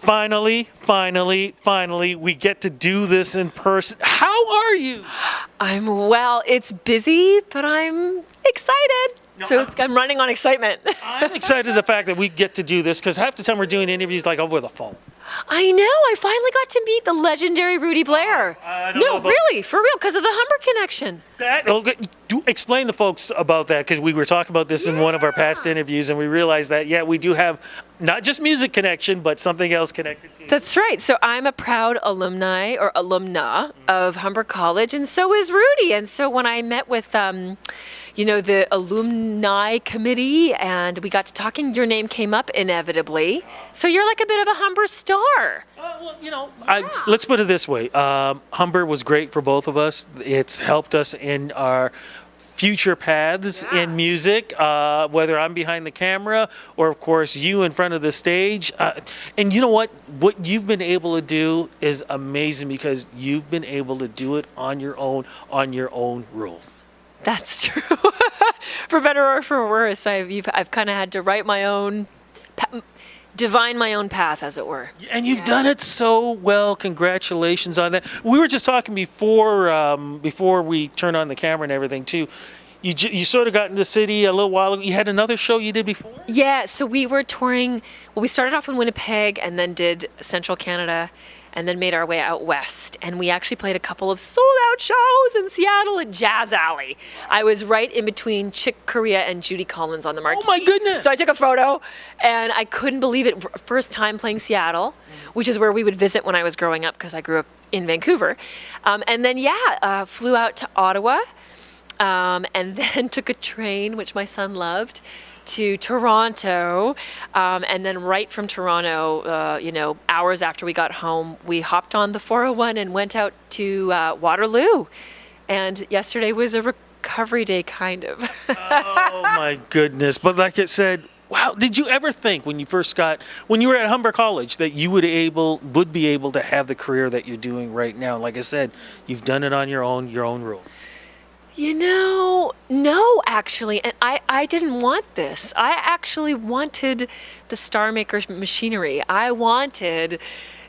Finally, we get to do this in person. How are you? I'm well. It's busy, but I'm excited. I'm running on excitement. I'm excited the fact that we get to do this because half the time we're doing interviews like over the phone. I know. I finally got to meet the legendary Rudy Blair. Really, for real, because of the Humber connection. Explain to folks about that because we were talking about this in one of our past interviews and we realized that, we do have not just music connection, but something else connected to you. That's right. So I'm a proud alumna of Humber College, and so is Rudy. And so when I met with the alumni committee and we got to talking, your name came up inevitably. So you're like a bit of a Humber star. Let's put it this way. Humber was great for both of us. It's helped us in our future paths in music, whether I'm behind the camera or, of course, you in front of the stage. And you know what? What you've been able to do is amazing because you've been able to do it on your own rules. That's true. For better or for worse, I've kind of had to write my own, divine my own path, as it were. And you've done it so well. Congratulations on that. We were just talking before we turned on the camera and everything too. You sort of got in the city a little while ago. You had another show you did before? Yeah, so we were touring. Well, we started off in Winnipeg and then did Central Canada and then made our way out west. And we actually played a couple of sold-out shows in Seattle at Jazz Alley. I was right in between Chick Corea and Judy Collins on the marquee. Oh, my goodness. So I took a photo, and I couldn't believe it. First time playing Seattle, which is where we would visit when I was growing up because I grew up in Vancouver. And then, flew out to Ottawa and then took a train, which my son loved, to Toronto, and then right from Toronto, hours after we got home, we hopped on the 401 and went out to Waterloo. And yesterday was a recovery day, kind of. Oh my goodness! But like it said, wow! Did you ever think when you were at Humber College that you would be able to have the career that you're doing right now? Like I said, you've done it on your own rules. No, actually. And I didn't want this. I actually wanted the Star Maker's machinery. I wanted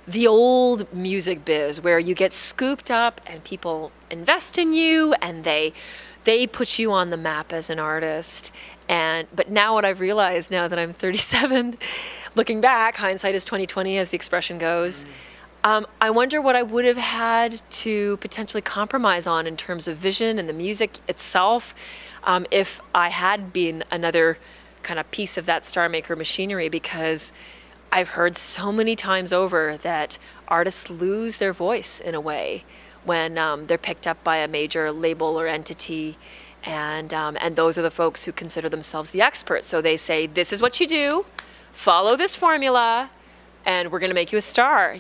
the old music biz where you get scooped up and people invest in you and they put you on the map as an artist. But now what I've realized now that I'm 37, looking back, hindsight is 20/20 as the expression goes. I wonder what I would have had to potentially compromise on in terms of vision and the music itself if I had been another kind of piece of that Star Maker machinery, because I've heard so many times over that artists lose their voice in a way when they're picked up by a major label or entity. And those are the folks who consider themselves the experts. So they say, this is what you do, follow this formula, and we're going to make you a star,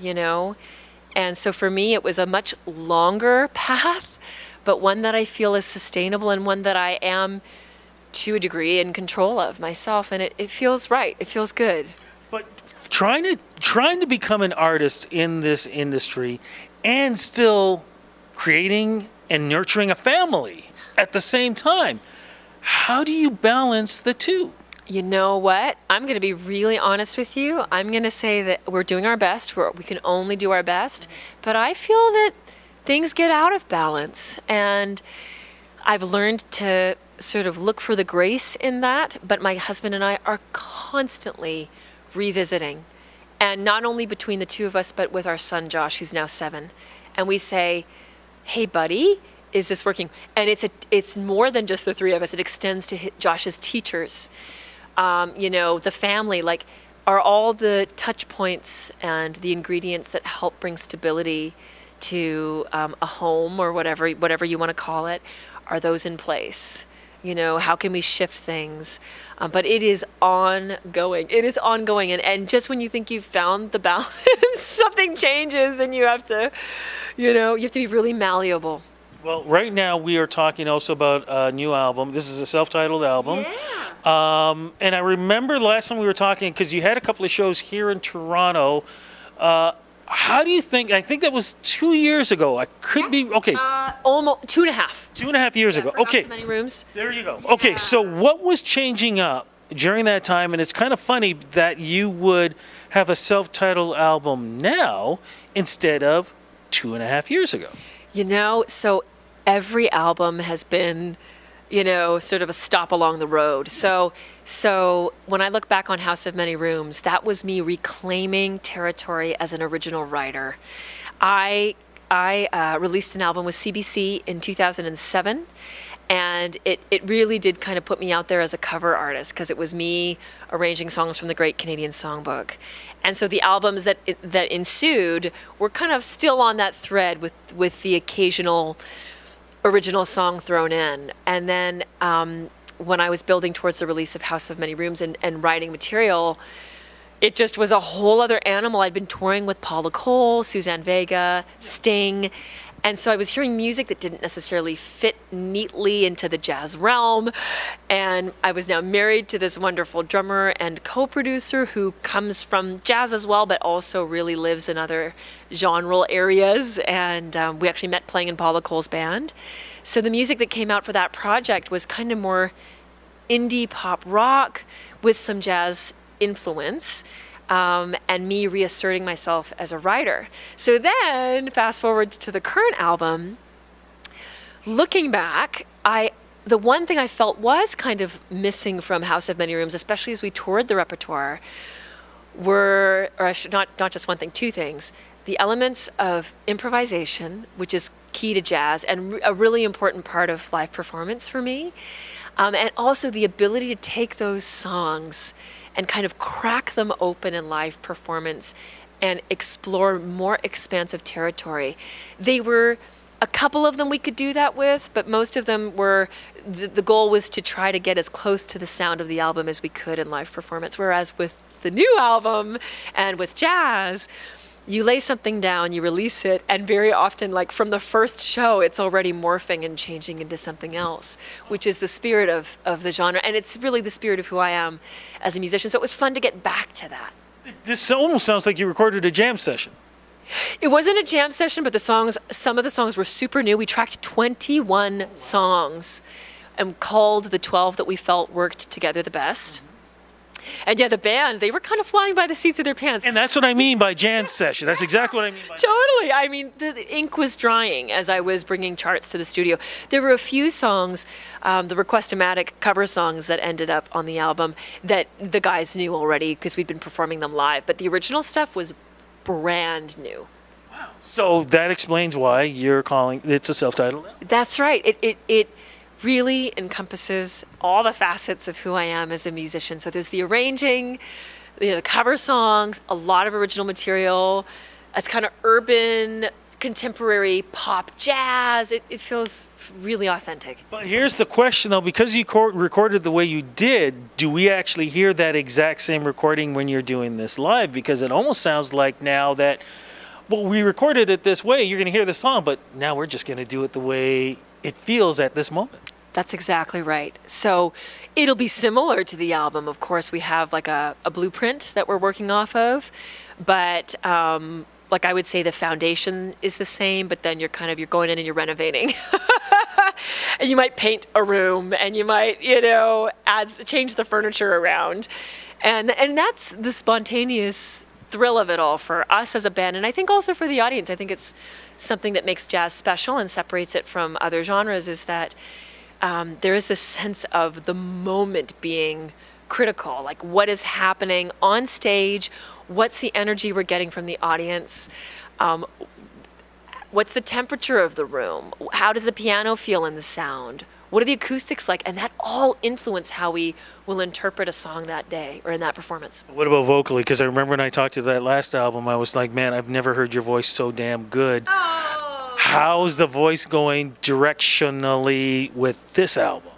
And so for me, it was a much longer path, but one that I feel is sustainable and one that I am, to a degree, in control of myself. And it feels right. It feels good. But trying to become an artist in this industry and still creating and nurturing a family at the same time, how do you balance the two? You know what? I'm going to be really honest with you. I'm going to say that we're doing our best. We can only do our best. But I feel that things get out of balance. And I've learned to sort of look for the grace in that. But my husband and I are constantly revisiting. And not only between the two of us, but with our son, Josh, who's now 7. And we say, hey, buddy, is this working? And it's more than just the three of us. It extends to Josh's teachers. The family, are all the touch points and the ingredients that help bring stability to a home or whatever you want to call it, are those in place? How can we shift things? But it is ongoing. It is ongoing. And just when you think you've found the balance, something changes and you have to be really malleable. Well, right now we are talking also about a new album. This is a self-titled album. Yeah. And I remember last time we were talking, because you had a couple of shows here in Toronto. How do you think, I think that was 2 years ago. I could be, okay. Almost 2.5. 2.5 years ago. Okay. So many rooms. There you go. Yeah. Okay, so what was changing up during that time, and it's kind of funny that you would have a self-titled album now instead of 2.5 years ago. So every album has been, sort of a stop along the road. So when I look back on House of Many Rooms, that was me reclaiming territory as an original writer. I released an album with CBC in 2007. And it really did kind of put me out there as a cover artist, because it was me arranging songs from the Great Canadian Songbook. And so the albums that ensued were kind of still on that thread with the occasional original song thrown in. And then when I was building towards the release of House of Many Rooms and writing material, it just was a whole other animal. I'd been touring with Paula Cole, Suzanne Vega, Sting. And so I was hearing music that didn't necessarily fit neatly into the jazz realm. And I was now married to this wonderful drummer and co-producer who comes from jazz as well, but also really lives in other genreal areas. And we actually met playing in Paula Cole's band. So the music that came out for that project was kind of more indie pop rock with some jazz influence. And me reasserting myself as a writer. So then, fast forward to the current album, looking back, the one thing I felt was kind of missing from House of Many Rooms, especially as we toured the repertoire, not just one thing, two things. The elements of improvisation, which is key to jazz and a really important part of live performance for me, and also the ability to take those songs and kind of crack them open in live performance and explore more expansive territory. They were, a couple of them we could do that with, but most of them were, the goal was to try to get as close to the sound of the album as we could in live performance. Whereas with the new album and with jazz, you lay something down, you release it, and very often, like from the first show, it's already morphing and changing into something else, which is the spirit of the genre. And it's really the spirit of who I am as a musician. So it was fun to get back to that. This almost sounds like you recorded a jam session. It wasn't a jam session, but some of the songs were super new. We tracked 21 songs and called the 12 that we felt worked together the best. And yeah, the band, they were kind of flying by the seats of their pants. And that's what I mean by jam session. That's exactly what I mean by Totally. I mean, the ink was drying as I was bringing charts to the studio. There were a few songs, the Request-O-Matic cover songs that ended up on the album that the guys knew already because we'd been performing them live. But the original stuff was brand new. Wow. So that explains why you're calling it's a self-titled album. That's right. It really encompasses all the facets of who I am as a musician. So there's the arranging, the cover songs, a lot of original material. It's kind of urban, contemporary pop jazz. It feels really authentic. But here's the question, though. Because you recorded the way you did, do we actually hear that exact same recording when you're doing this live? Because it almost sounds like now that, well, we recorded it this way, you're going to hear the song, but now we're just going to do it the way it feels at this moment. That's exactly right. So it'll be similar to the album. Of course, we have like a blueprint that we're working off of, but like I would say the foundation is the same, but then you're going in and you're renovating. And you might paint a room and you might, change the furniture around. And that's the spontaneous thrill of it all for us as a band, and I think also for the audience. I think it's something that makes jazz special and separates it from other genres, is that there is this sense of the moment being critical, like what is happening on stage, what's the energy we're getting from the audience, what's the temperature of the room, how does the piano feel in the sound, what are the acoustics like, and that all influence how we will interpret a song that day or in that performance. What about vocally? Because I remember when I talked to that last album, I was like, man, I've never heard your voice so damn good. Oh. How's the voice going directionally with this album?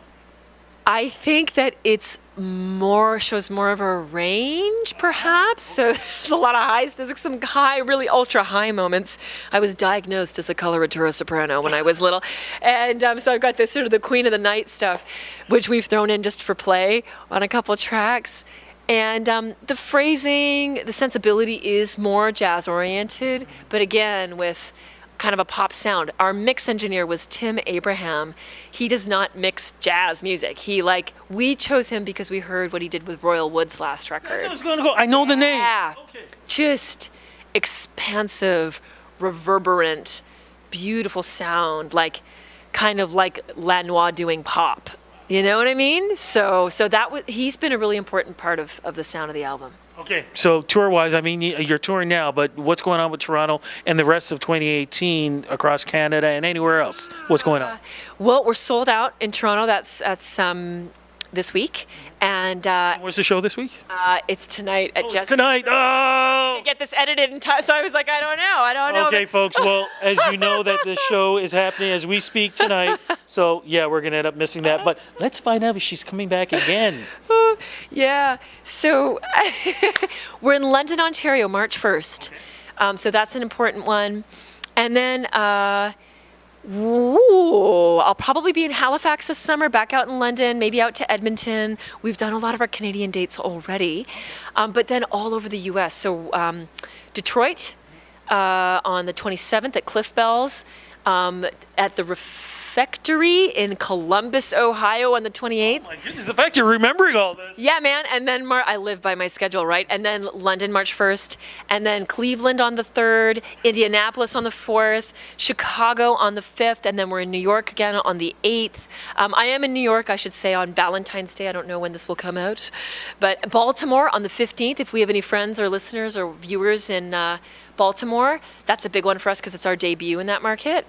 I think that shows more of a range, perhaps. So there's a lot of highs. There's some high, really ultra high moments. I was diagnosed as a coloratura soprano when I was little. And so I've got this sort of the Queen of the Night stuff, which we've thrown in just for play on a couple of tracks. And the phrasing, the sensibility is more jazz oriented, but again, with kind of a pop sound. Our mix engineer was Tim Abraham. He does not mix jazz music. We chose him because we heard what he did with Royal Woods last record. That's what I was going to go. I know the name. Yeah. Okay. Just expansive, reverberant, beautiful sound, kind of like Lanois doing pop. You know what I mean? So he's been a really important part of the sound of the album. Okay, so tour-wise, I mean, you're touring now, but what's going on with Toronto and the rest of 2018 across Canada and anywhere else? What's going on? Well, we're sold out in Toronto. That's this week, and Where's the show this week? it's tonight at It's tonight. Oh! Get this edited in time. So I was like, I don't know. Okay, folks. Well, as you know, that the show is happening as we speak tonight. So yeah, we're gonna end up missing that. But let's find out if she's coming back again. Yeah. So we're in London, Ontario, March 1st. So that's an important one. And then I'll probably be in Halifax this summer, back out in London, maybe out to Edmonton. We've done a lot of our Canadian dates already, but then all over the U.S. So Detroit on the 27th at Cliff Bells, at the Refectory in Columbus, Ohio on the 28th. My goodness, the fact you're remembering all this. Yeah, man. And then I live by my schedule, right? And then London, March 1st. And then Cleveland on the 3rd. Indianapolis on the 4th. Chicago on the 5th. And then we're in New York again on the 8th. I am in New York, I should say, on Valentine's Day. I don't know when this will come out. But Baltimore on the 15th. If we have any friends or listeners or viewers in Baltimore, that's a big one for us because it's our debut in that market.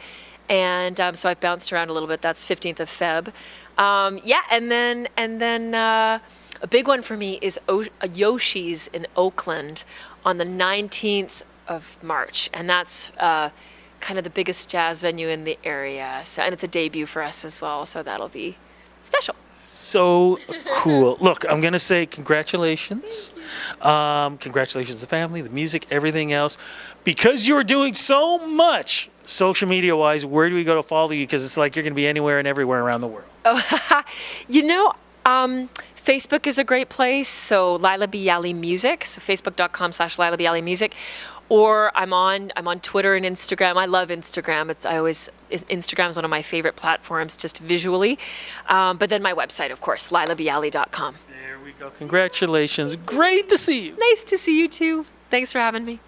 And so I've bounced around a little bit. That's 15th of Feb. Yeah, and then a big one for me is Yoshi's in Oakland on the 19th of March, and that's kind of the biggest jazz venue in the area. So, and it's a debut for us as well, so that'll be special. So cool. Look, I'm going to say congratulations. Congratulations to the family, the music, everything else. Because you're doing so much social media-wise, where do we go to follow you? Because it's like you're going to be anywhere and everywhere around the world. Oh, Facebook is a great place. So Laila Biali Music. So facebook.com/Laila Biali Music. Or I'm on Twitter and Instagram. I love Instagram. Instagram's one of my favorite platforms, just visually. But then my website, of course, lailabiali.com. There we go. Congratulations. Great to see you. Nice to see you too. Thanks for having me.